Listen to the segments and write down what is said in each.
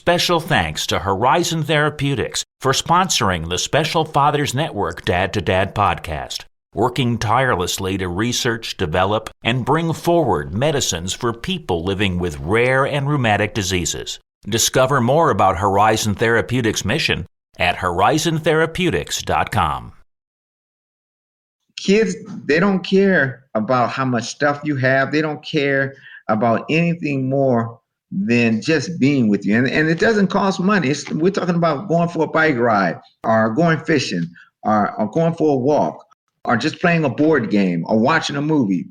Special thanks to Horizon Therapeutics for sponsoring the Special Fathers Network Dad to Dad podcast, working tirelessly to research, develop, and bring forward medicines for people living with rare and rheumatic diseases. Discover more about Horizon Therapeutics' mission at horizontherapeutics.com. Kids, they don't care about how much stuff you have. They don't care about anything more than just being with you. And it doesn't cost money. We're talking about going for a bike ride or going fishing or going for a walk or just playing a board game or watching a movie.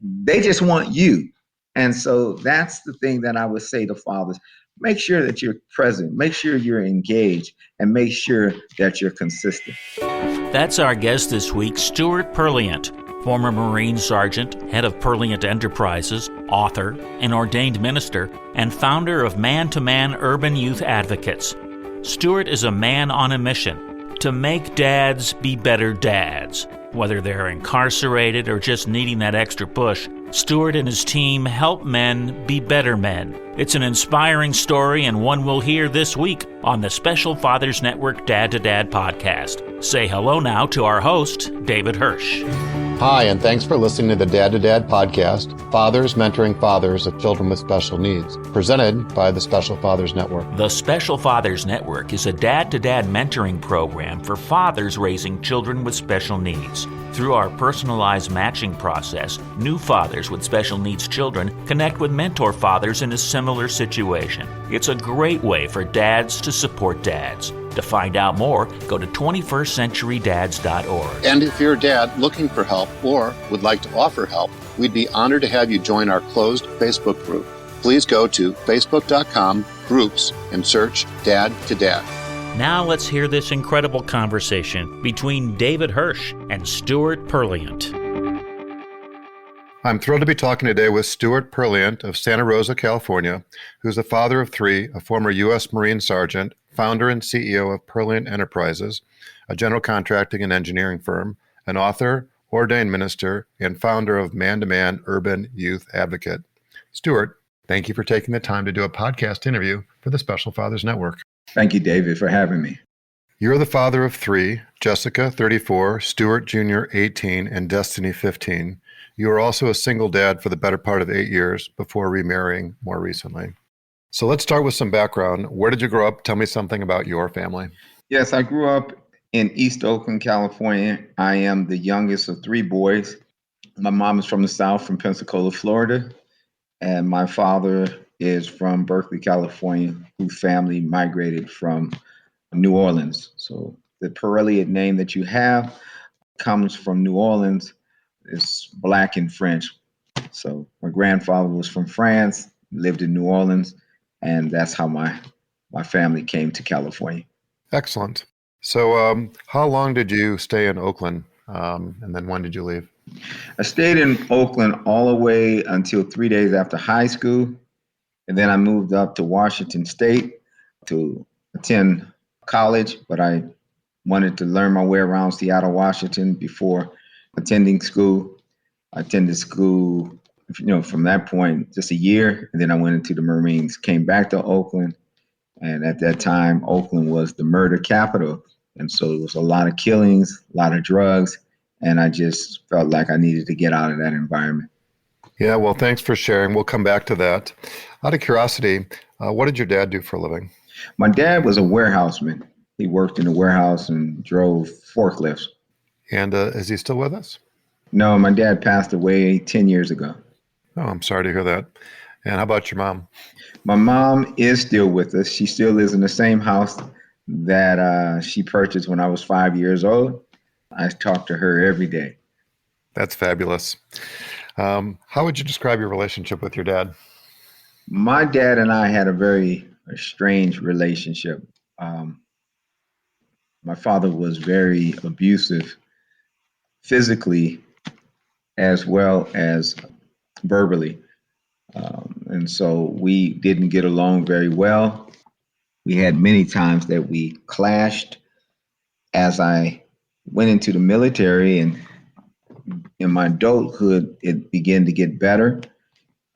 They just want you. And so that's the thing that I would say to fathers. Make sure that you're present, make sure you're engaged, and make sure that you're consistent. That's our guest this week, Stewart Perriliat, former Marine Sergeant, head of Perrilliat Enterprises, author, an ordained minister, and founder of Man2Man Urban Youth Advocates. Stewart is a man on a mission to make dads be better dads. Whether they're incarcerated or just needing that extra push, Stewart and his team help men be better men. It's an inspiring story and one we'll hear this week on the Special Fathers Network Dad to Dad podcast. Say hello now to our host, David Hirsch. Hi, and thanks for listening to the Dad to Dad podcast, Fathers Mentoring Fathers of Children with Special Needs, presented by the Special Fathers Network. The Special Fathers Network is a dad-to-dad mentoring program for fathers raising children with special needs. Through our personalized matching process, new fathers with special needs children connect with mentor fathers in a similar situation. It's a great way for dads to support dads. To find out more, go to 21stcenturydads.org. And if you're a dad looking for help or would like to offer help, we'd be honored to have you join our closed Facebook group. Please go to facebook.com/groups and search Dad to Dad. Now let's hear this incredible conversation between David Hirsch and Stewart Perriliat. I'm thrilled to be talking today with Stewart Perriliat of Santa Rosa, California, who's the father of three, a former U.S. Marine Sergeant, founder and CEO of Perrilliat Enterprises, a general contracting and engineering firm, an author, ordained minister, and founder of Man2Man Urban Youth Advocate. Stewart, thank you for taking the time to do a podcast interview for the Special Fathers Network. Thank you, David, for having me. You're the father of three, Jessica, 34, Stewart Jr., 18, and Destiny, 15. You are also a single dad for the better part of 8 years before remarrying more recently. So let's start with some background. Where did you grow up? Tell me something about your family. Yes, I grew up in East Oakland, California. I am the youngest of three boys. My mom is from the South, from Pensacola, Florida. And my father is from Berkeley, California, whose family migrated from New Orleans. So the Perrilliat name that you have comes from New Orleans. It's Black and French. So my grandfather was from France, lived in New Orleans, and that's how my family came to California. Excellent. So how long did you stay in Oakland, and then when did you leave? I stayed in Oakland all the way until 3 days after high school, and then I moved up to Washington State to attend college, but I wanted to learn my way around Seattle, Washington before attending school. I attended school, from that point, just a year, and then I went into the Marines, came back to Oakland, and at that time, Oakland was the murder capital, and so it was a lot of killings, a lot of drugs, and I just felt like I needed to get out of that environment. Yeah, well, thanks for sharing. We'll come back to that. Out of curiosity, what did your dad do for a living? My dad was a warehouseman. He worked in a warehouse and drove forklifts. And is he still with us? No, my dad passed away 10 years ago. Oh, I'm sorry to hear that. And how about your mom? My mom is still with us. She still lives in the same house that she purchased when I was 5 years old. I talk to her every day. That's fabulous. How would you describe your relationship with your dad? My dad and I had a very strange relationship. My father was very abusive physically as well as verbally. And so we didn't get along very well. We had many times that we clashed. As I went into the military and in my adulthood, it began to get better.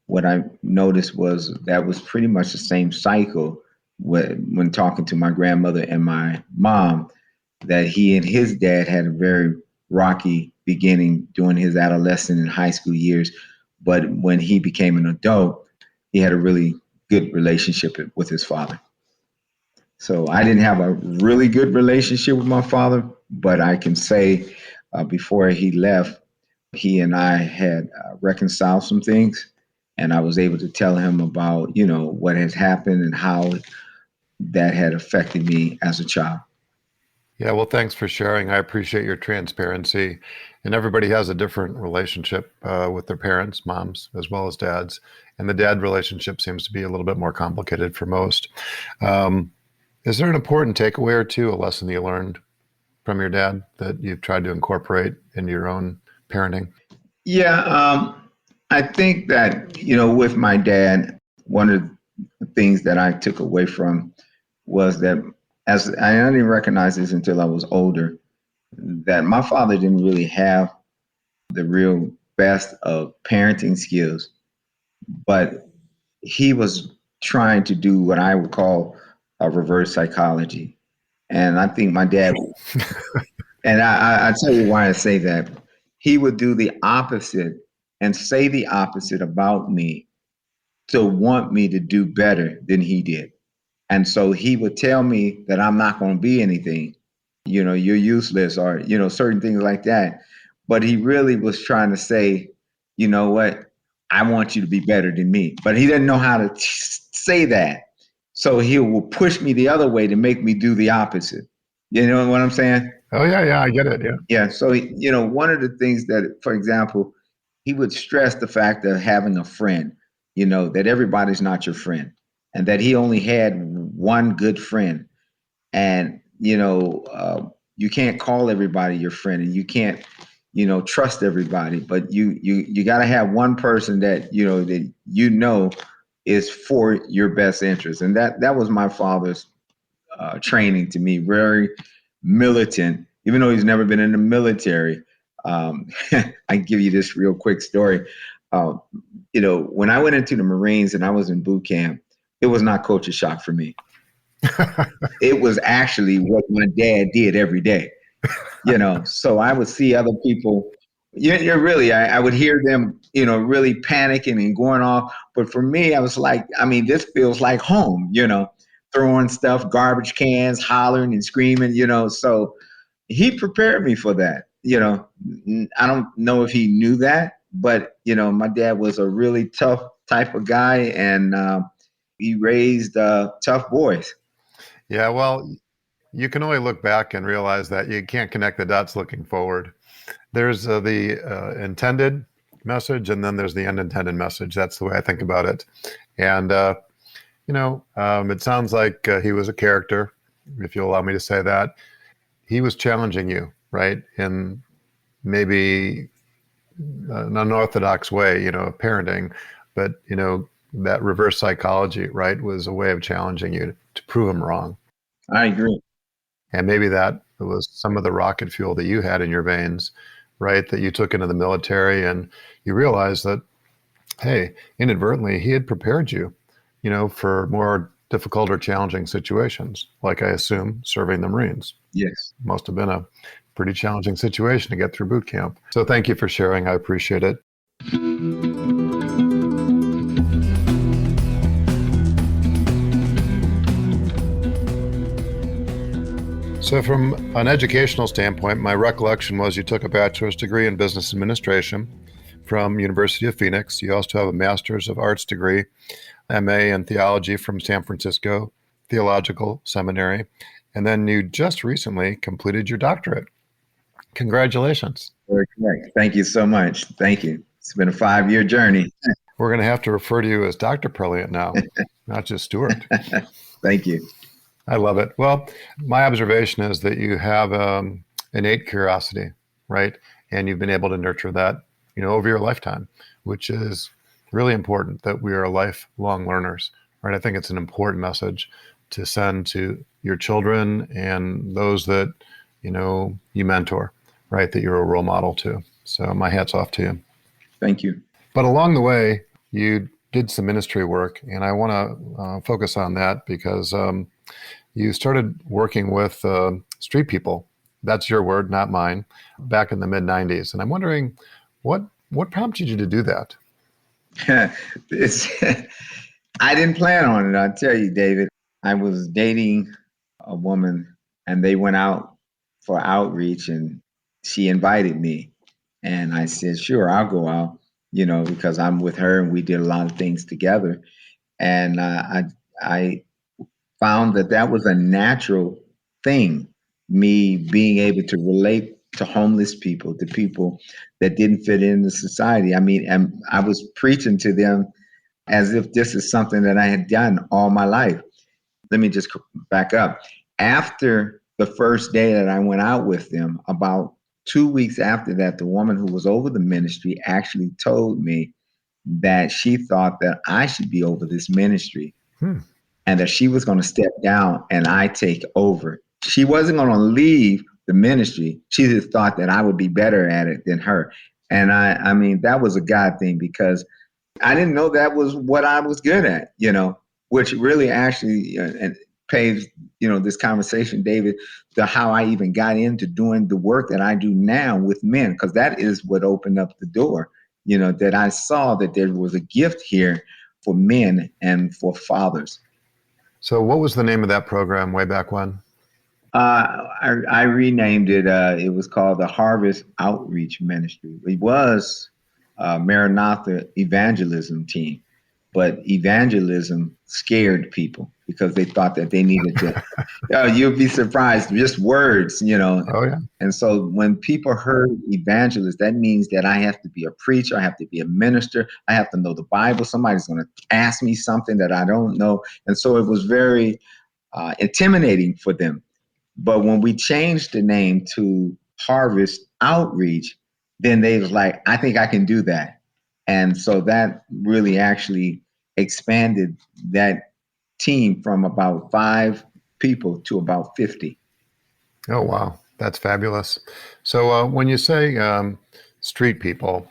What I noticed was that was pretty much the same cycle when talking to my grandmother and my mom, that he and his dad had a very rocky beginning during his adolescent and high school years. But when he became an adult, he had a really good relationship with his father. So I didn't have a really good relationship with my father, but I can say before he left, he and I had reconciled some things, and I was able to tell him about, what has happened and how that had affected me as a child. Yeah, well, thanks for sharing. I appreciate your transparency. And everybody has a different relationship with their parents, moms, as well as dads. And the dad relationship seems to be a little bit more complicated for most. Is there an important takeaway or two, a lesson that you learned from your dad that you've tried to incorporate into your own parenting? Yeah, I think that, with my dad, one of the things that I took away from was that, as I didn't recognize this until I was older, that my father didn't really have the real best of parenting skills, but he was trying to do what I would call a reverse psychology. And I think my dad, and I tell you why I say that, he would do the opposite and say the opposite about me to want me to do better than he did. And so he would tell me that I'm not going to be anything, you're useless, or, certain things like that. But he really was trying to say, you know what, I want you to be better than me. But he didn't know how to say that. So he will push me the other way to make me do the opposite. You know what I'm saying? Oh, yeah, I get it. Yeah. Yeah. So, one of the things that, for example, he would stress the fact of having a friend, that everybody's not your friend, and that he only had one good friend. And, you can't call everybody your friend, and you can't, trust everybody, but you got to have one person that, is for your best interest. And that was my father's training to me, very militant, even though he's never been in the military. I can give you this real quick story. When I went into the Marines and I was in boot camp, it was not culture shock for me. It was actually what my dad did every day, so I would see other people, I would hear them, really panicking and going off. But for me, I was like, this feels like home, throwing stuff, garbage cans, hollering and screaming, so he prepared me for that. I don't know if he knew that, but, my dad was a really tough type of guy, and he raised tough boys. Yeah, well, you can only look back and realize that you can't connect the dots looking forward. There's the intended message, and then there's the unintended message. That's the way I think about it. And, it sounds like he was a character, if you'll allow me to say that. He was challenging you, right? In maybe an unorthodox way, of parenting, but, that reverse psychology, right, was a way of challenging you to prove him wrong. I agree. And maybe that was some of the rocket fuel that you had in your veins, right, that you took into the military, and you realized that, hey, inadvertently, he had prepared you, for more difficult or challenging situations, like I assume serving the Marines. Yes. Must have been a pretty challenging situation to get through boot camp. So thank you for sharing. I appreciate it. So from an educational standpoint, my recollection was you took a bachelor's degree in business administration from University of Phoenix. You also have a master's of arts degree, MA in theology from San Francisco Theological Seminary. And then you just recently completed your doctorate. Congratulations. Very correct. Thank you so much. Thank you. It's been a 5-year journey. We're going to have to refer to you as Dr. Perrilliat now, not just Stewart. Thank you. I love it. Well, my observation is that you have innate curiosity, right? And you've been able to nurture that, over your lifetime, which is really important, that we are lifelong learners, right? I think it's an important message to send to your children and those that, you mentor, right? That you're a role model to. So my hat's off to you. Thank you. But along the way, you did some ministry work, and I want to focus on that because you started working with street people. That's your word, not mine, back in the mid-90s. And I'm wondering, what prompted you to do that? It's, I didn't plan on it, I'll tell you, David. I was dating a woman, and they went out for outreach, and she invited me. And I said, sure, I'll go out, because I'm with her and we did a lot of things together. And I found that was a natural thing, me being able to relate to homeless people, to people that didn't fit into society. I mean, and I was preaching to them as if this is something that I had done all my life. Let me just back up. After the first day that I went out with them, about 2 weeks after that, the woman who was over the ministry actually told me that she thought that I should be over this ministry. And that she was going to step down and I take over. She wasn't going to leave the ministry. She just thought that I would be better at it than her. And I mean, that was a God thing, because I didn't know that was what I was good at, which really actually paves, this conversation, David, to how I even got into doing the work that I do now with men, because that is what opened up the door, that I saw that there was a gift here for men and for fathers. So what was the name of that program way back when? I renamed it. It was called the Harvest Outreach Ministry. It was Maranatha Evangelism Team, but evangelism scared people because they thought that they needed to. You'll be surprised, just words, Oh, yeah. And so when people heard evangelist, that means that I have to be a preacher, I have to be a minister, I have to know the Bible. Somebody's going to ask me something that I don't know. And so it was very intimidating for them. But when we changed the name to Harvest Outreach, then they was like, I think I can do that. And so that really actually expanded that team from about 5 people to about 50. Oh, wow. That's fabulous. So when you say street people,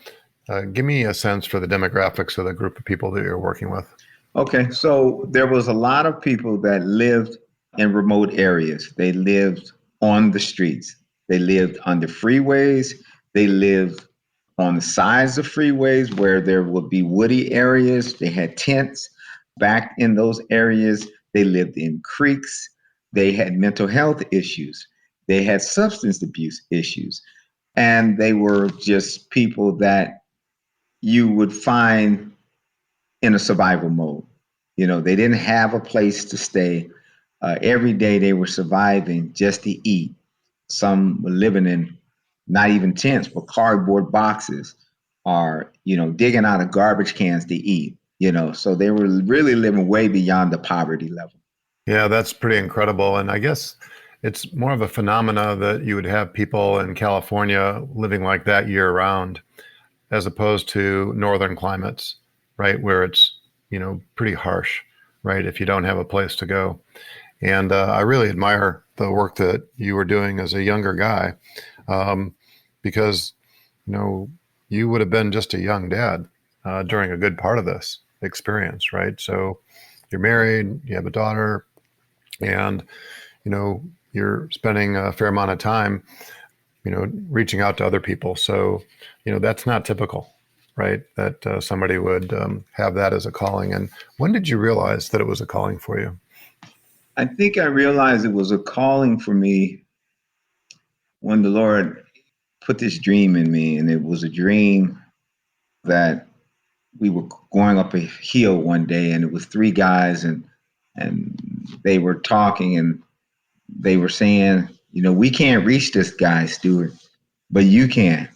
give me a sense for the demographics of the group of people that you're working with. Okay, so there was a lot of people that lived in remote areas. They lived on the streets. They lived on the freeways. They lived on the sides of freeways where there would be woody areas. They had tents back in those areas. They lived in creeks. They had mental health issues. They had substance abuse issues. And they were just people that you would find in a survival mode. They didn't have a place to stay. Every day they were surviving just to eat. Some were living in not even tents, but cardboard boxes, or, digging out of garbage cans to eat, so they were really living way beyond the poverty level. Yeah, that's pretty incredible. And I guess it's more of a phenomena that you would have people in California living like that year round, as opposed to northern climates, right? Where it's, pretty harsh, right? If you don't have a place to go. And I really admire the work that you were doing as a younger guy, because, you would have been just a young dad during a good part of this experience, right? So you're married, you have a daughter, and, you're spending a fair amount of time, reaching out to other people. So, that's not typical, right? That somebody would have that as a calling. And when did you realize that it was a calling for you? I think I realized it was a calling for me when the Lord put this dream in me. And it was a dream that we were going up a hill one day, and it was 3 guys, and they were talking, and they were saying, we can't reach this guy, Stewart, but you can.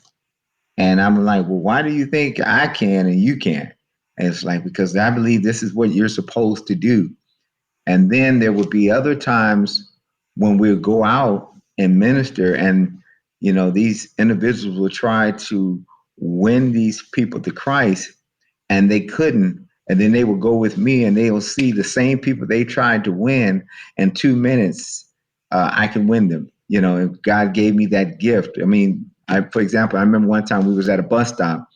And I'm like, well, why do you think I can and you can't? And it's like, because I believe this is what you're supposed to do. And then there would be other times when we would go out and minister, and, these individuals would try to win these people to Christ, and they couldn't. And then they would go with me, and they will see the same people they tried to win in 2 minutes. I can win them. If God gave me that gift. I mean, for example, I remember one time we was at a bus stop,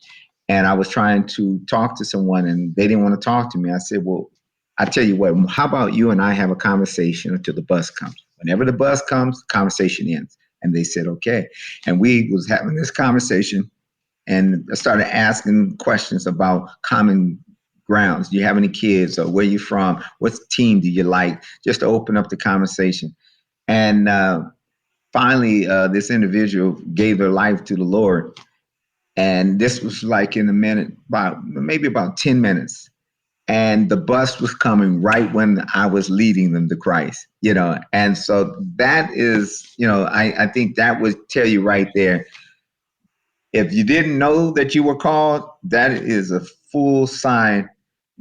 and I was trying to talk to someone and they didn't want to talk to me. I said, well, I tell you what, how about you and I have a conversation until the bus comes? Whenever the bus comes, the conversation ends. And they said, okay. And we was having this conversation, and I started asking questions about common grounds. Do you have any kids, or where you from? What team do you like? Just to open up the conversation. And finally, this individual gave their life to the Lord. And this was like in a minute, maybe about 10 minutes. And the bus was coming right when I was leading them to Christ, And so that is, I think that would tell you right there. If you didn't know that you were called, that is a full sign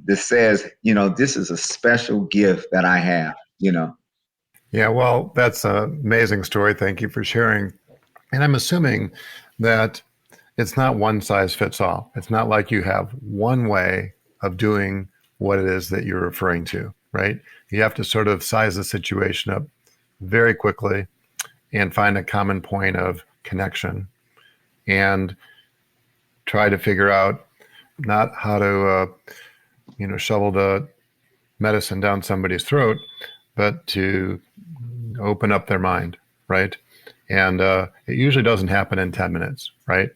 that says, this is a special gift that I have, Yeah, well, that's an amazing story. Thank you for sharing. And I'm assuming that it's not one size fits all. It's not like you have one way of doing what it is that you're referring to, right? You have to sort of size the situation up very quickly and find a common point of connection and try to figure out not how to, shovel the medicine down somebody's throat, but to open up their mind, right? And it usually doesn't happen in 10 minutes, right?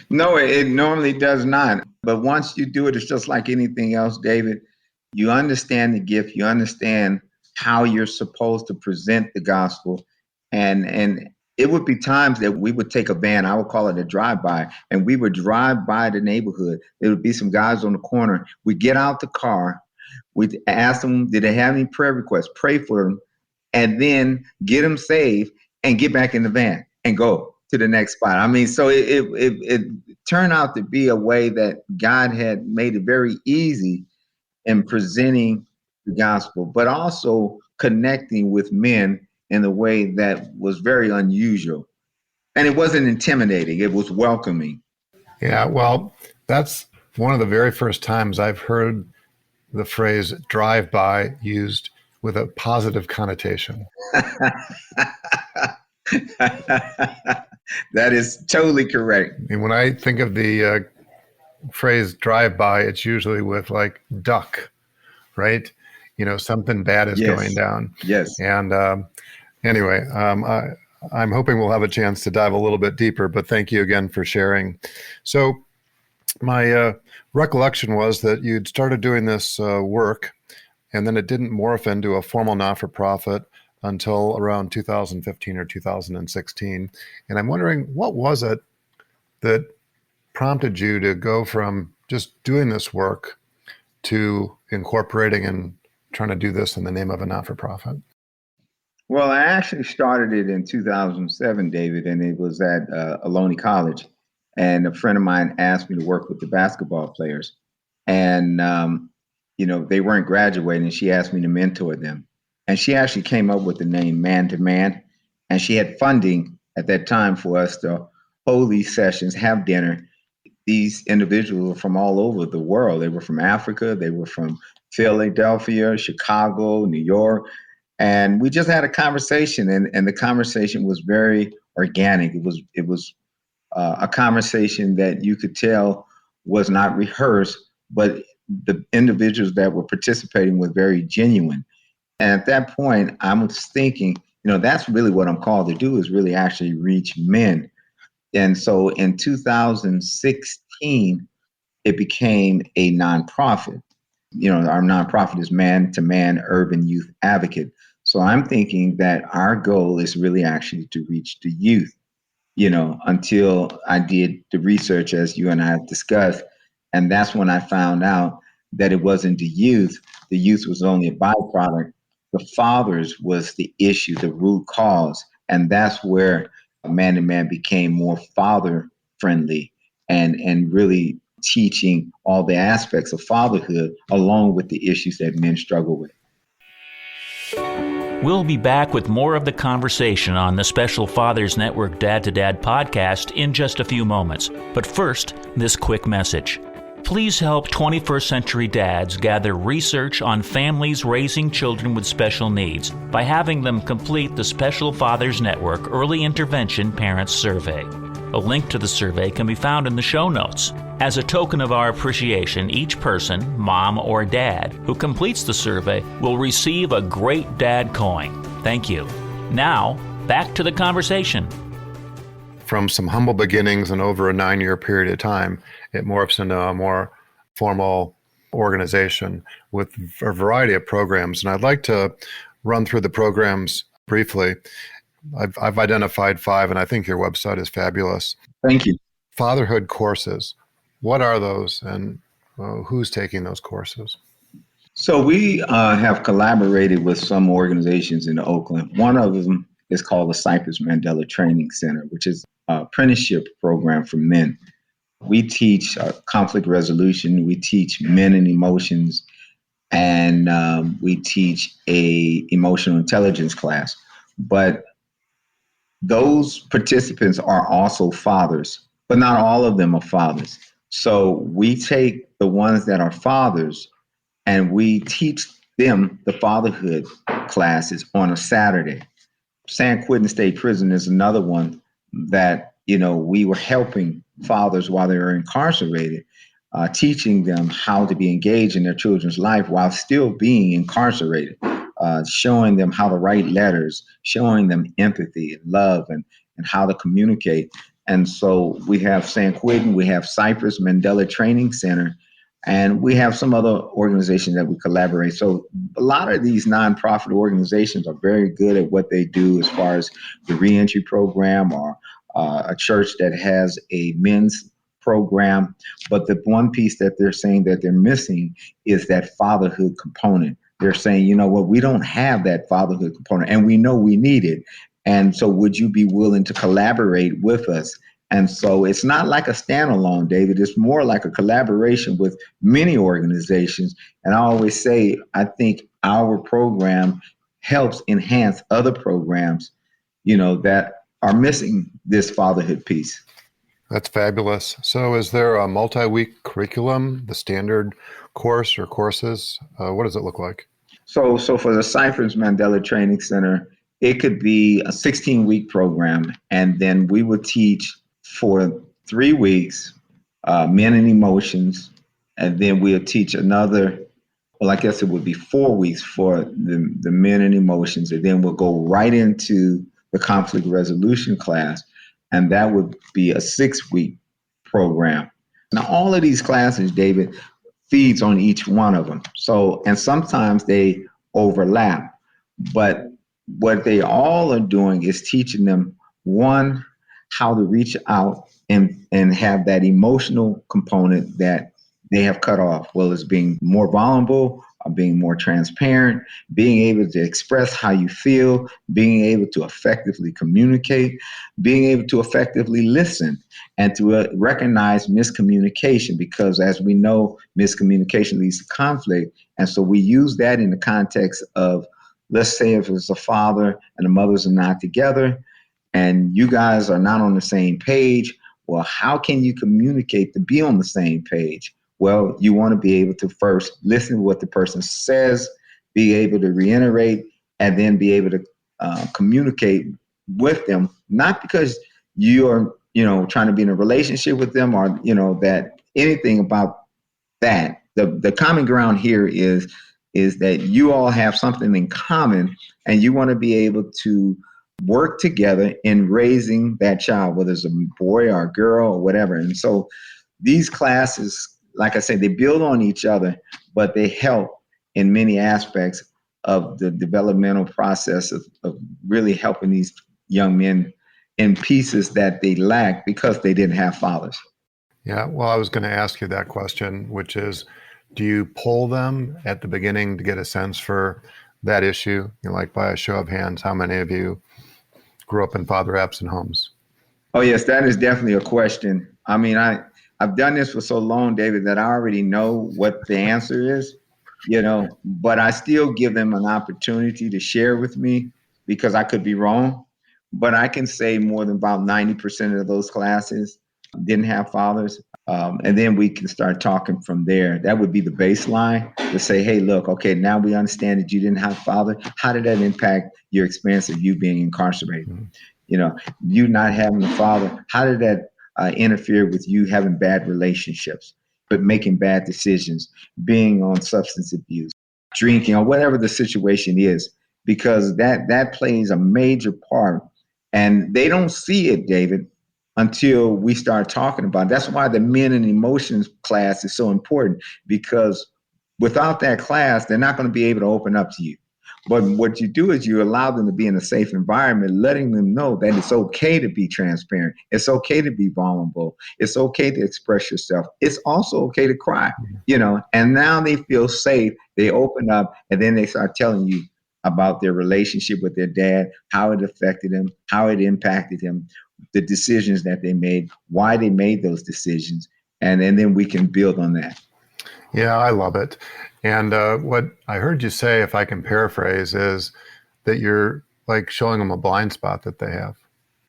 No, it normally does not. But once you do it, it's just like anything else, David. You understand the gift. You understand how you're supposed to present the gospel. And it would be times that we would take a van, I would call it a drive-by, and we would drive by the neighborhood. There would be some guys on the corner. We'd get out the car. We'd ask them, did they have any prayer requests? Pray for them, and then get them saved and get back in the van and go to the next spot. I mean, so it turned out to be a way that God had made it very easy in presenting the gospel, but also connecting with men in a way that was very unusual. And it wasn't intimidating, it was welcoming. Yeah, well, that's one of the very first times I've heard the phrase drive-by used with a positive connotation. That is totally correct. And when I think of the phrase drive-by, it's usually with like duck, right? Something bad is going down. Yes. And anyway, I'm hoping we'll have a chance to dive a little bit deeper, but thank you again for sharing. So my recollection was that you'd started doing this work, and then it didn't morph into a formal not-for-profit until around 2015 or 2016. And I'm wondering, what was it that prompted you to go from just doing this work to incorporating and trying to do this in the name of a not-for-profit? Well, I actually started it in 2007, David, and it was at Ohlone College. And a friend of mine asked me to work with the basketball players. And, they weren't graduating. She asked me to mentor them. And she actually came up with the name Man2Man. And she had funding at that time for us to hold these sessions, have dinner. These individuals were from all over the world. They were from Africa. They were from Philadelphia, Chicago, New York. And we just had a conversation, and the conversation was very organic. It was a conversation that you could tell was not rehearsed, but the individuals that were participating were very genuine. And at that point, I was thinking, that's really what I'm called to do, is really actually reach men. And so in 2016, it became a nonprofit. Our nonprofit is Man2Man Urban Youth Advocate. So I'm thinking that our goal is really actually to reach the youth, until I did the research, as you and I have discussed. And that's when I found out that it wasn't the youth. The youth was only a byproduct. The fathers was the issue, the root cause. And that's where Man2Man became more father friendly and really teaching all the aspects of fatherhood along with the issues that men struggle with. We'll be back with more of the conversation on the Special Fathers Network Dad to Dad podcast in just a few moments. But first, this quick message. Please help 21st century dads gather research on families raising children with special needs by having them complete the Special Fathers Network Early Intervention Parents Survey. A link to the survey can be found in the show notes. As a token of our appreciation, each person, mom or dad, who completes the survey will receive a Great Dad coin. Thank you. Now, back to the conversation. From some humble beginnings and over a 9-year period of time, it morphs into a more formal organization with a variety of programs. And I'd like to run through the programs briefly. I've identified 5, and I think your website is fabulous. Thank you. Fatherhood courses. What are those, and who's taking those courses? So we have collaborated with some organizations in Oakland. One of them is called the Cypress Mandela Training Center, which is an apprenticeship program for men. We teach conflict resolution, we teach men and emotions, and we teach a emotional intelligence class. But those participants are also fathers, but not all of them are fathers. So we take the ones that are fathers and we teach them the fatherhood classes on a Saturday. San Quentin State Prison is another one that, we were helping fathers while they were incarcerated, teaching them how to be engaged in their children's life while still being incarcerated, showing them how to write letters, showing them empathy and love and how to communicate. And so we have San Quentin, we have Cypress Mandela Training Center, and we have some other organizations that we collaborate. So a lot of these nonprofit organizations are very good at what they do as far as the reentry program or a church that has a men's program. But the one piece that they're saying that they're missing is that fatherhood component. They're saying, you know what, we don't have that fatherhood component and we know we need it. And so would you be willing to collaborate with us? And so it's not like a standalone, David. It's more like a collaboration with many organizations. And I always say, I think our program helps enhance other programs, that are missing this fatherhood piece. That's fabulous. So is there a multi-week curriculum, the standard course or courses? What does it look like? So for the Cypress Mandela Training Center, it could be a 16-week program, and then we would teach for 3 weeks, men and emotions, and then we'll teach another, I guess it would be 4 weeks for the men and emotions, and then we'll go right into the conflict resolution class, and that would be a 6-week program. Now, all of these classes, David, feeds on each one of them. So, and sometimes they overlap, but what they all are doing is teaching them, one, how to reach out and have that emotional component that they have cut off. Well, it's being more vulnerable, being more transparent, being able to express how you feel, being able to effectively communicate, being able to effectively listen, and to recognize miscommunication, because as we know, miscommunication leads to conflict. And so we use that in the context of, let's say if it's a father and the mothers are not together and you guys are not on the same page, well, how can you communicate to be on the same page? Well, you want to be able to first listen to what the person says, be able to reiterate, and then be able to communicate with them, not because you're, trying to be in a relationship with them or, that anything about that. The common ground here is that you all have something in common and you want to be able to work together in raising that child, whether it's a boy or a girl or whatever. And so these classes, like I said, they build on each other, but they help in many aspects of the developmental process of really helping these young men in pieces that they lack because they didn't have fathers. Yeah, well, I was going to ask you that question, which is, do you poll them at the beginning to get a sense for that issue? Like by a show of hands, how many of you grew up in father-absent homes? Oh, yes, that is definitely a question. I mean, I've done this for so long, David, that I already know what the answer is, but I still give them an opportunity to share with me because I could be wrong. But I can say more than about 90% of those classes didn't have fathers. And then we can start talking from there. That would be the baseline to say, hey, look, okay, now we understand that you didn't have a father. How did that impact your experience of you being incarcerated? Mm-hmm. You not having a father, how did that interfere with you having bad relationships, but making bad decisions, being on substance abuse, drinking, or whatever the situation is, because that plays a major part. And they don't see it, David, until we start talking about it. That's why the Men and Emotions class is so important, because without that class, they're not going to be able to open up to you. But what you do is you allow them to be in a safe environment, letting them know that it's okay to be transparent. It's okay to be vulnerable. It's okay to express yourself. It's also okay to cry, and now they feel safe. They open up, and then they start telling you about their relationship with their dad, how it affected him, how it impacted him, the decisions that they made, why they made those decisions. And then we can build on that. Yeah, I love it. And what I heard you say, if I can paraphrase, is that you're like showing them a blind spot that they have.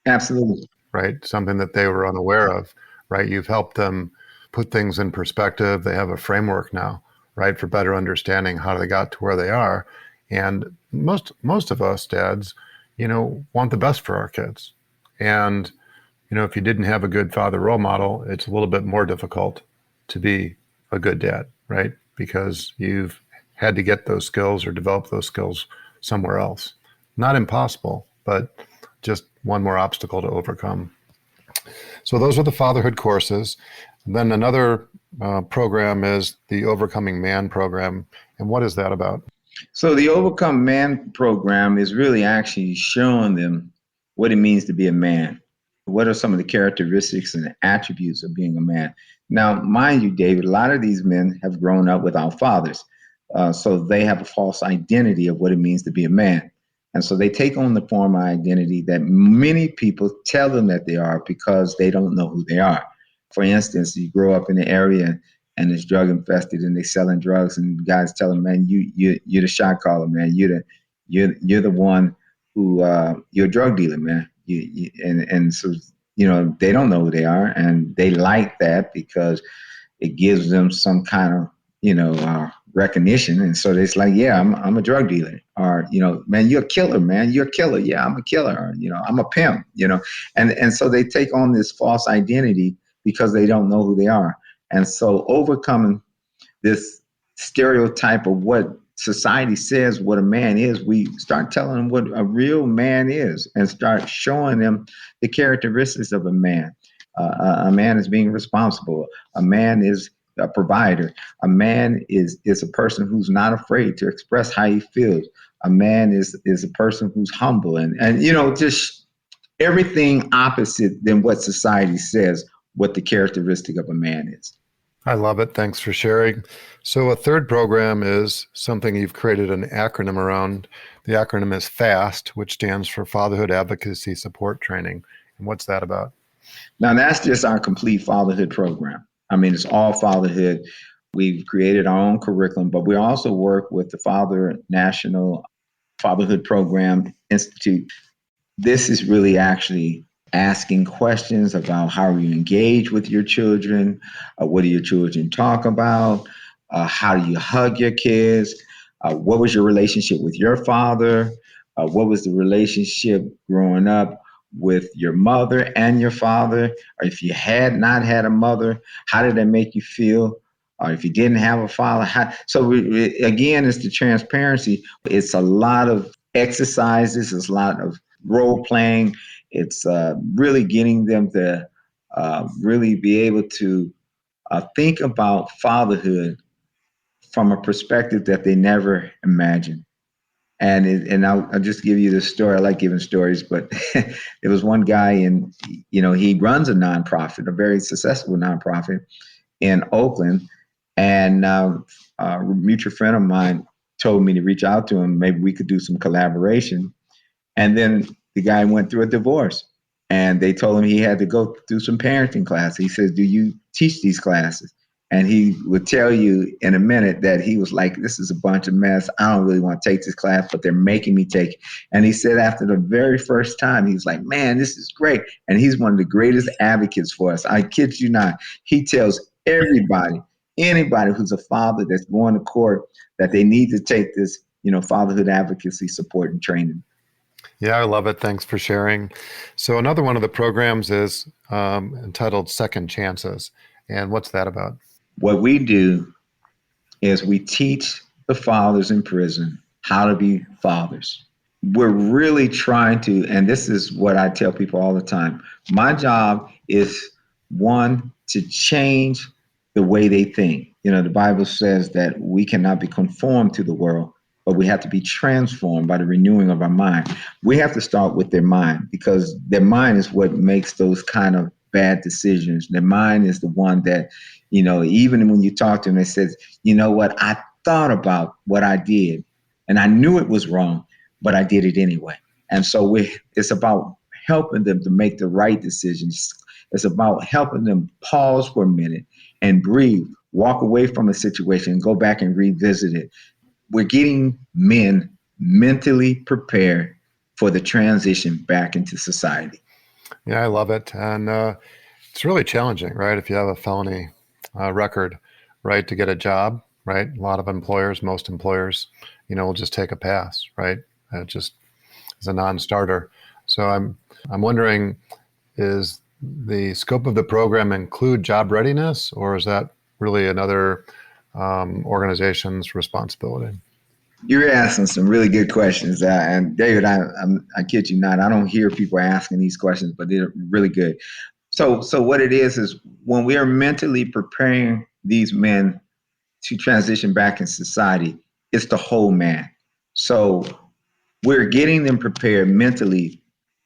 Absolutely. Right? Something that they were unaware of, right? You've helped them put things in perspective. They have a framework now, right, for better understanding how they got to where they are. And most of us dads, want the best for our kids. And, if you didn't have a good father role model, it's a little bit more difficult to be a good dad, right? Because you've had to get those skills or develop those skills somewhere else. Not impossible, but just one more obstacle to overcome. So those are the fatherhood courses. And then another program is the Overcoming Man program. And what is that about? So the Overcome Man program is really actually showing them what it means to be a man. What are some of the characteristics and attributes of being a man? Now, mind you, David, a lot of these men have grown up without fathers. So they have a false identity of what it means to be a man. And so they take on the form of identity that many people tell them that they are because they don't know who they are. For instance, you grow up in an area and it's drug infested and they selling drugs, and guys tell them, man, you're the shot caller, man. You're the one who you're a drug dealer, man. And so they don't know who they are, and they like that because it gives them some kind of recognition. And so it's like, yeah, I'm a drug dealer, or man, you're a killer, man. You're a killer. Yeah, I'm a killer. Or, I'm a pimp. And so they take on this false identity because they don't know who they are. And so overcoming this stereotype of what society says what a man is, we start telling them what a real man is and start showing them the characteristics of a man. A man is being responsible. A man is a provider. A man is a person who's not afraid to express how he feels. A man is a person who's humble and just everything opposite than what society says what the characteristic of a man is. I love it. Thanks for sharing. So a third program is something you've created an acronym around. The acronym is FAST, which stands for Fatherhood Advocacy Support Training. And what's that about? Now, that's just our complete fatherhood program. I mean, it's all fatherhood. We've created our own curriculum, but we also work with the National Fatherhood Program Institute. This is really actually asking questions about how you engage with your children, what do your children talk about, how do you hug your kids, what was your relationship with your father, what was the relationship growing up with your mother and your father, or if you had not had a mother, how did that make you feel? Or if you didn't have a father, again, it's the transparency. It's a lot of exercises, it's a lot of role playing. It's really getting them to really be able to think about fatherhood from a perspective that they never imagined. And I'll just give you this story. I like giving stories, but there was one guy and he runs a nonprofit, a very successful nonprofit in Oakland. And a mutual friend of mine told me to reach out to him. Maybe we could do some collaboration. And then the guy went through a divorce and they told him he had to go through some parenting classes. He says, do you teach these classes? And he would tell you in a minute that he was like, this is a bunch of mess. I don't really want to take this class, but they're making me take it. And he said after the very first time, he was like, man, this is great. And he's one of the greatest advocates for us. I kid you not. He tells anybody who's a father that's going to court that they need to take this, fatherhood advocacy support and training. Yeah, I love it. Thanks for sharing. So another one of the programs is entitled Second Chances. And what's that about? What we do is we teach the fathers in prison how to be fathers. We're really trying to, and this is what I tell people all the time. My job is one, to change the way they think. The Bible says that we cannot be conformed to the world, but we have to be transformed by the renewing of our mind. We have to start with their mind, because their mind is what makes those kind of bad decisions. Their mind is the one that, even when you talk to them, they says, you know what, I thought about what I did and I knew it was wrong, but I did it anyway. And so it's about helping them to make the right decisions. It's about helping them pause for a minute and breathe, walk away from a situation and go back and revisit it. We're getting men mentally prepared for the transition back into society. Yeah, I love it. And it's really challenging, right? If you have a felony record, right, to get a job, right? A lot of employers, most employers, will just take a pass, right? Just as a non-starter. So I'm wondering, is the scope of the program include job readiness, or is that really another organization's responsibility? You're asking some really good questions, and David, I kid you not, I don't hear people asking these questions, but they're really good. So what it is when we are mentally preparing these men to transition back in society, it's the whole man. So we're getting them prepared mentally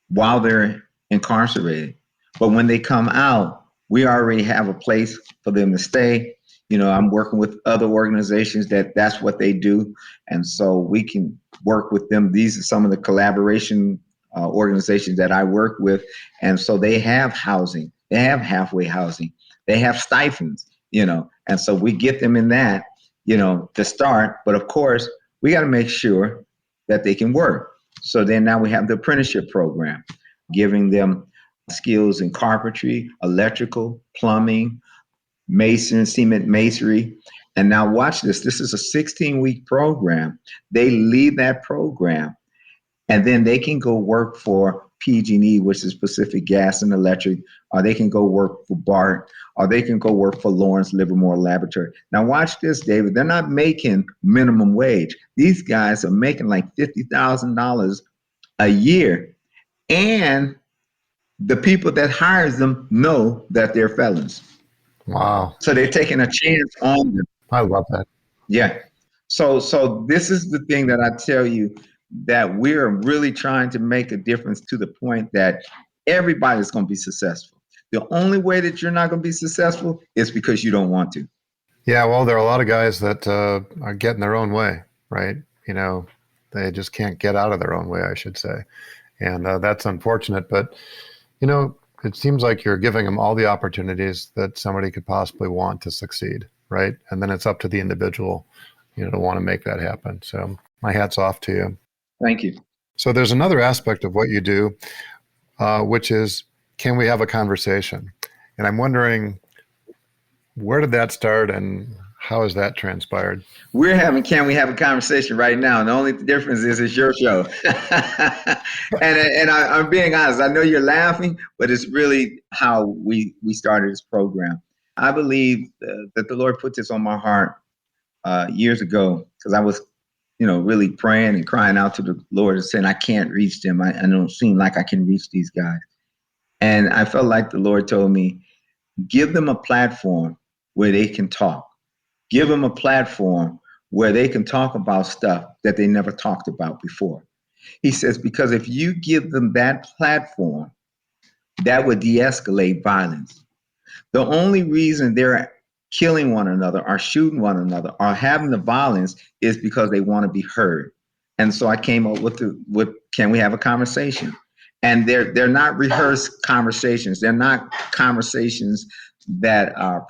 while they're incarcerated. But when they come out, we already have a place for them to stay. I'm working with other organizations that's what they do. And so we can work with them. These are some of the collaboration organizations that I work with. And so they have housing, they have halfway housing, they have stipends, and so we get them in that, to start. But of course, we got to make sure that they can work. So then now we have the apprenticeship program, giving them skills in carpentry, electrical, plumbing, mason, cement masonry. And now watch this. This is a 16-week program. They leave that program and then they can go work for PG&E, which is Pacific Gas and Electric, or they can go work for BART, or they can go work for Lawrence Livermore Laboratory. Now watch this, David. They're not making minimum wage. These guys are making like $50,000 a year. And the people that hires them know that they're felons. Wow. So they're taking a chance on them. I love that. Yeah. So this is the thing that I tell you, that we're really trying to make a difference to the point that everybody's going to be successful. The only way that you're not going to be successful is because you don't want to. Yeah, well, there are a lot of guys that are getting their own way, right? They just can't get out of their own way, I should say. And that's unfortunate. But, it seems like you're giving them all the opportunities that somebody could possibly want to succeed, right? And then it's up to the individual, to want to make that happen. So my hat's off to you. Thank you. So there's another aspect of what you do, which is, can we have a conversation? And I'm wondering, where did that start and how has that transpired? Can we have a conversation right now? And the only difference is it's your show. and I'm being honest. I know you're laughing, but it's really how we started this program. I believe that the Lord put this on my heart years ago, because I was, really praying and crying out to the Lord and saying, I can't reach them. I don't seem like I can reach these guys. And I felt like the Lord told me, give them a platform where they can talk. Give them a platform where they can talk about stuff that they never talked about before. He says, because if you give them that platform, that would de-escalate violence. The only reason they're killing one another or shooting one another or having the violence is because they want to be heard. And so I came up with can we have a conversation? And they're not rehearsed conversations. They're not conversations that are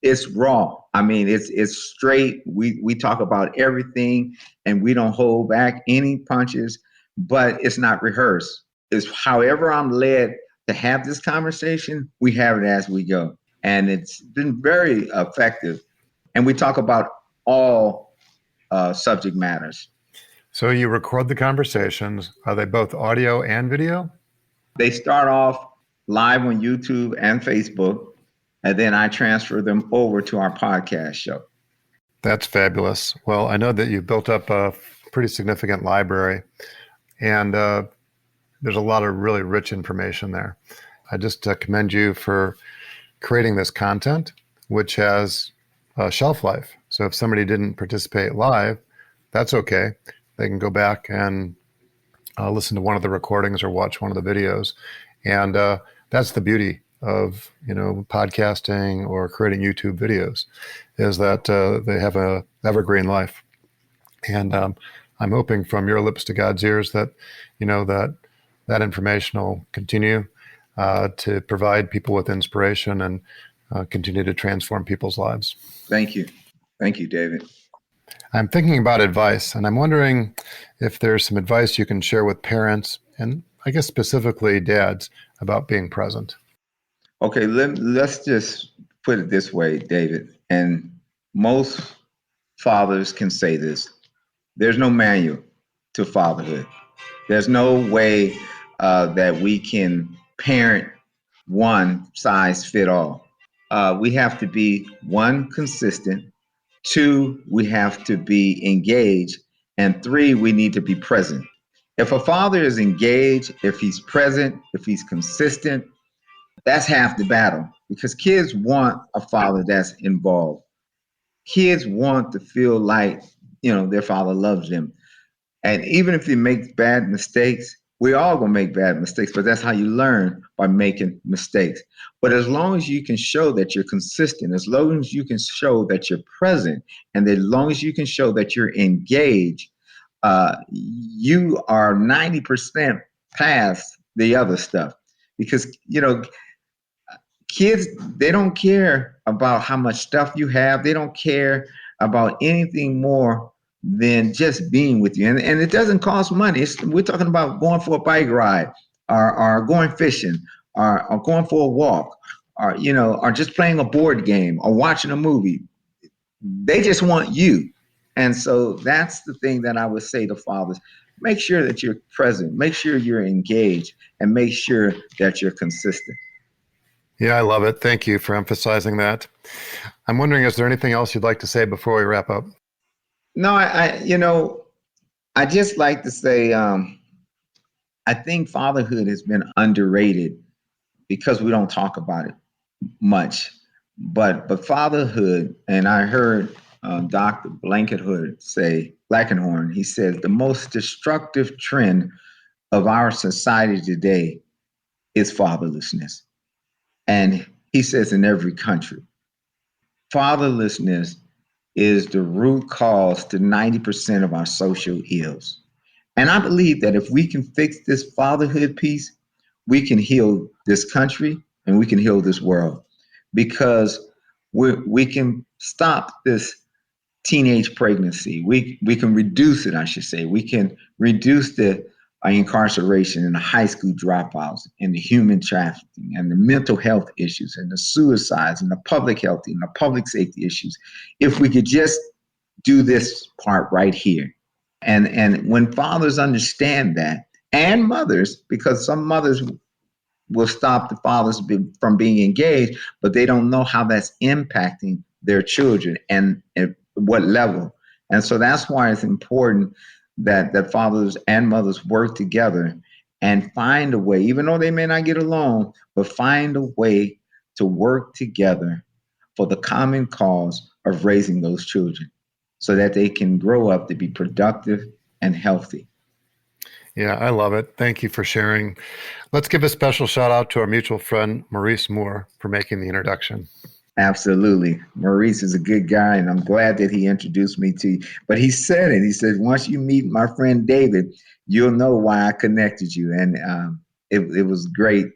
it's raw. I mean, it's straight. We talk about everything and we don't hold back any punches, but it's not rehearsed. It's however I'm led to have this conversation, we have it as we go. And it's been very effective. And we talk about all subject matters. So you record the conversations. Are they both audio and video? They start off live on YouTube and Facebook, and then I transfer them over to our podcast show. That's fabulous. Well, I know that you've built up a pretty significant library, and there's a lot of really rich information there. I just commend you for creating this content, which has a shelf life. So if somebody didn't participate live, that's okay. They can go back and listen to one of the recordings or watch one of the videos. And that's the beauty of, podcasting or creating YouTube videos, is that they have a evergreen life. And I'm hoping from your lips to God's ears that, that information will continue to provide people with inspiration and continue to transform people's lives. Thank you. Thank you, David. I'm thinking about advice, and I'm wondering if there's some advice you can share with parents, and I guess specifically dads, about being present. Okay, let's just put it this way, David, and most fathers can say this. There's no manual to fatherhood. There's no way that we can parent one size fit all. We have to be, one, consistent. Two, we have to be engaged. And three, we need to be present. If a father is engaged, if he's present, if he's consistent, that's half the battle, because kids want a father that's involved. Kids want to feel like, their father loves them. And even if they make bad mistakes, we're all going to make bad mistakes, but that's how you learn, by making mistakes. But as long as you can show that you're consistent, as long as you can show that you're present, and as long as you can show that you're engaged, you are 90% past the other stuff. Because, kids, they don't care about how much stuff you have. They don't care about anything more than just being with you. And it doesn't cost money. We're talking about going for a bike ride, or going fishing, or going for a walk, or just playing a board game, or watching a movie. They just want you. And so that's the thing that I would say to fathers. Make sure that you're present, make sure you're engaged, and make sure that you're consistent. Yeah, I love it. Thank you for emphasizing that. I'm wondering, is there anything else you'd like to say before we wrap up? No, I just like to say, I think fatherhood has been underrated because we don't talk about it much. But fatherhood, and I heard Dr. Blankenhorn, he said, the most destructive trend of our society today is fatherlessness. And he says in every country, fatherlessness is the root cause to 90% of our social ills. And I believe that if we can fix this fatherhood piece, we can heal this country and we can heal this world, because we can stop this teenage pregnancy. We can reduce it, I should say. We can reduce the incarceration and the high school dropouts and the human trafficking and the mental health issues and the suicides and the public health and the public safety issues, if we could just do this part right here. And when fathers understand that, and mothers, because some mothers will stop the fathers from being engaged, but they don't know how that's impacting their children and at what level. And so that's why it's important that fathers and mothers work together and find a way, even though they may not get along, but find a way to work together for the common cause of raising those children so that they can grow up to be productive and healthy. Yeah, I love it. Thank you for sharing. Let's give a special shout out to our mutual friend, Maurice Moore, for making the introduction. Absolutely. Maurice is a good guy, and I'm glad that he introduced me to you. But he said it. He said, once you meet my friend David, you'll know why I connected you. And it was great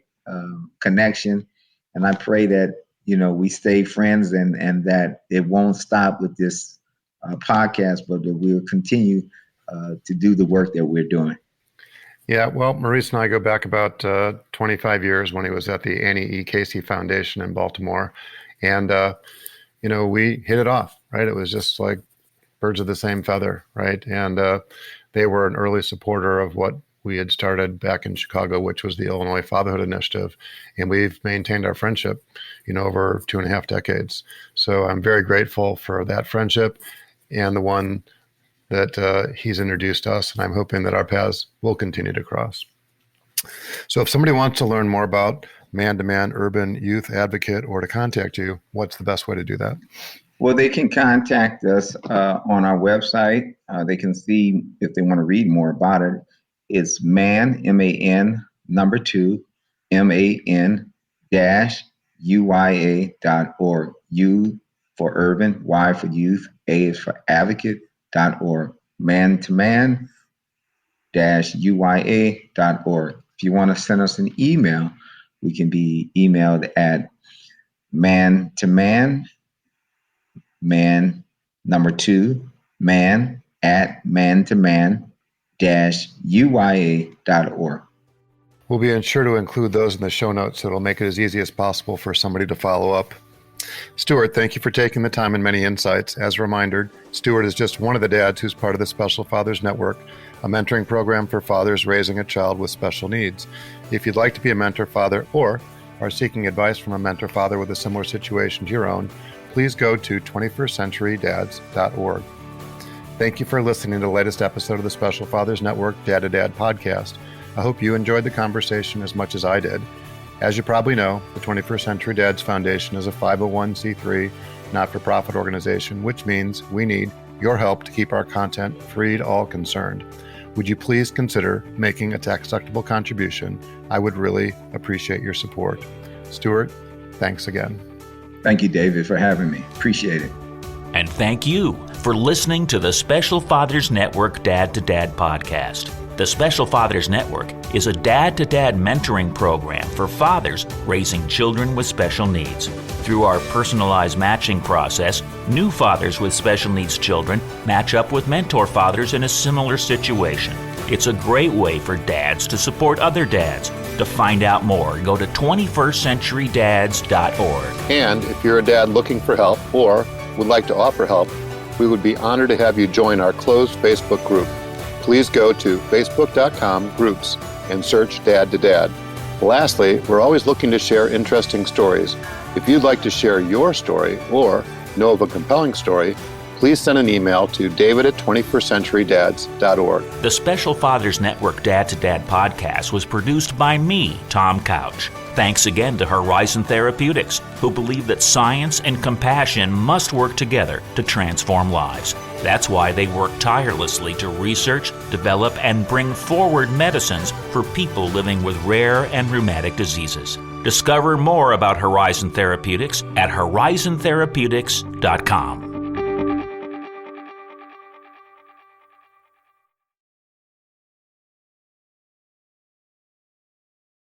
connection. And I pray that, we stay friends and that it won't stop with this podcast, but that we'll continue to do the work that we're doing. Yeah, well, Maurice and I go back about 25 years when he was at the Annie E. Casey Foundation in Baltimore. And, we hit it off, right? It was just like birds of the same feather, right? And They were an early supporter of what we had started back in Chicago, which was the Illinois Fatherhood Initiative. And we've maintained our friendship, over 2.5 decades. So I'm very grateful for that friendship and the one that he's introduced us. And I'm hoping that our paths will continue to cross. So if somebody wants to learn more about Man2Man Urban Youth Advocate or to contact you, what's the best way to do that? Well, they can contact us on our website. They can see if they want to read more about it. It's MAN, M-A-N, number 2, M-A-N dash UYA.org. U for urban, Y for youth, A is for advocate.org. Man2Man dash UYA.org. If you want to send us an email, we can be emailed at man2man, man, number 2, man at man2man-uya.org. We'll be sure to include those in the show notes so it'll make it as easy as possible for somebody to follow up. Stewart, thank you for taking the time and many insights. As a reminder, Stewart is just one of the dads who's part of the Special Fathers Network, a mentoring program for fathers raising a child with special needs. If you'd like to be a mentor father or are seeking advice from a mentor father with a similar situation to your own, please go to 21stcenturydads.org. Thank you for listening to the latest episode of the Special Fathers Network Dad to Dad podcast. I hope you enjoyed the conversation as much as I did. As you probably know, the 21st Century Dads Foundation is a 501c3 not-for-profit organization, which means we need your help to keep our content free to all concerned. Would you please consider making a tax-deductible contribution? I would really appreciate your support. Stewart, thanks again. Thank you, David, for having me. Appreciate it. And thank you for listening to the Special Fathers Network Dad to Dad podcast. The Special Fathers Network is a dad-to-dad mentoring program for fathers raising children with special needs. Through our personalized matching process, new fathers with special needs children match up with mentor fathers in a similar situation. It's a great way for dads to support other dads. To find out more, go to 21stcenturydads.org. And if you're a dad looking for help or would like to offer help, we would be honored to have you join our closed Facebook group. Please go to facebook.com/groups and search Dad to Dad. Lastly, we're always looking to share interesting stories. If you'd like to share your story or know of a compelling story, please send an email to david@21stcenturydads.org. The Special Fathers Network Dad to Dad podcast was produced by me, Tom Couch. Thanks again to Horizon Therapeutics, who believe that science and compassion must work together to transform lives. That's why they work tirelessly to research, develop, and bring forward medicines for people living with rare and rheumatic diseases. Discover more about Horizon Therapeutics at horizontherapeutics.com.